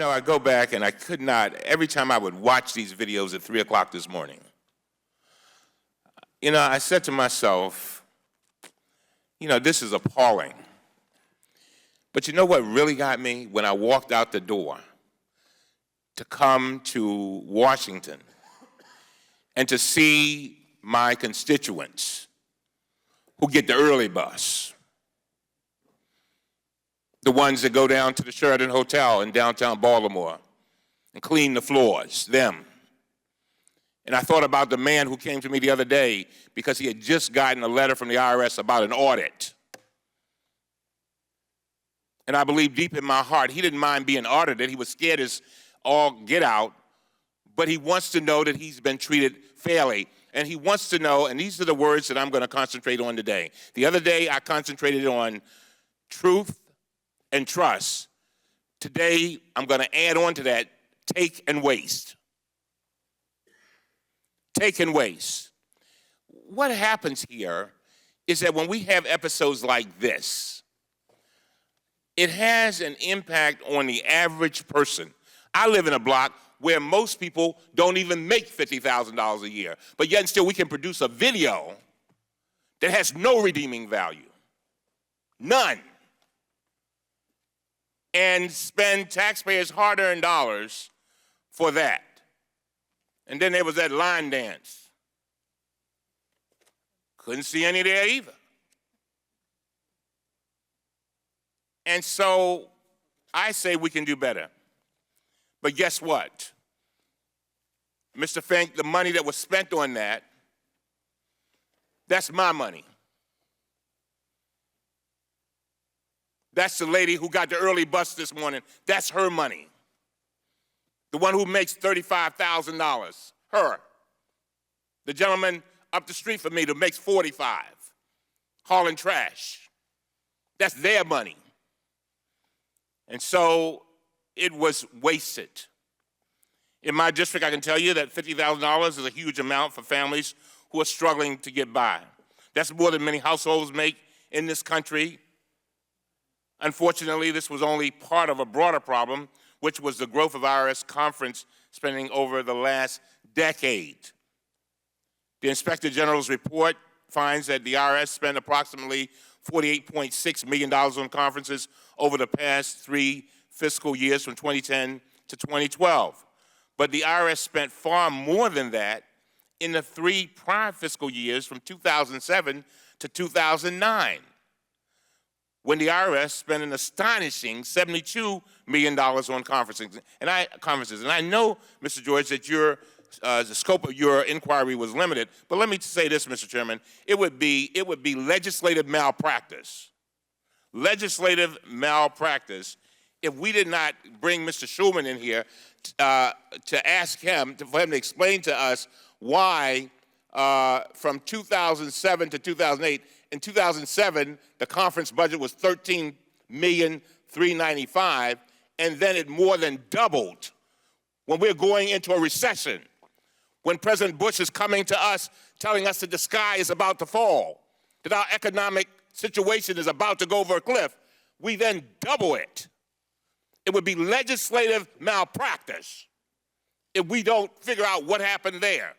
I go back and I could not, every time I would watch these videos at 3 o'clock this morning, I said to myself, this is appalling. But you know what really got me? When I walked out the door to come to Washington and to see my constituents who get the early bus, the ones that go down to the Sheraton Hotel in downtown Baltimore and clean the floors, them. And I thought about the man who came to me the other day because he had just gotten a letter from the IRS about an audit. And I believe deep in my heart, he didn't mind being audited. He was scared as all get out, but he wants to know that he's been treated fairly. And he wants to know, and these are the words that I'm going to concentrate on today. The other day, I concentrated on truth and trust. Today, I'm going to add on to that, take and waste. Take and waste. What happens here is that when we have episodes like this, it has an impact on the average person. I live in a block where most people don't even make $50,000 a year, but yet and still we can produce a video that has no redeeming value, none, and spend taxpayers' hard-earned dollars for that. And then there was that line dance. Couldn't see any there either. And so I say we can do better. But guess what? Mr. Fink, the money that was spent on that, that's my money. That's the lady who got the early bus this morning. That's her money. The one who makes $35,000, her. The gentleman up the street from me that makes $45,000, hauling trash. That's their money. And so it was wasted. In my district, I can tell you that $50,000 is a huge amount for families who are struggling to get by. That's more than many households make in this country. Unfortunately, this was only part of a broader problem, which was the growth of IRS conference spending over the last decade. The Inspector General's report finds that the IRS spent approximately $48.6 million on conferences over the past 3 fiscal years from 2010 to 2012. But the IRS spent far more than that in the 3 prior fiscal years from 2007 to 2009, when the IRS spent an astonishing $72 million on conferences. And I know, Mr. George, that the scope of your inquiry was limited, but let me say this, Mr. Chairman, it would be legislative malpractice. Legislative malpractice if we did not bring Mr. Schulman in here to ask him, for him to explain to us why from 2007 to 2008, in 2007, the conference budget was $13,395,000, and then it more than doubled when we're going into a recession, when President Bush is coming to us telling us that the sky is about to fall, that our economic situation is about to go over a cliff. We then double it. It would be legislative malpractice if we don't figure out what happened there.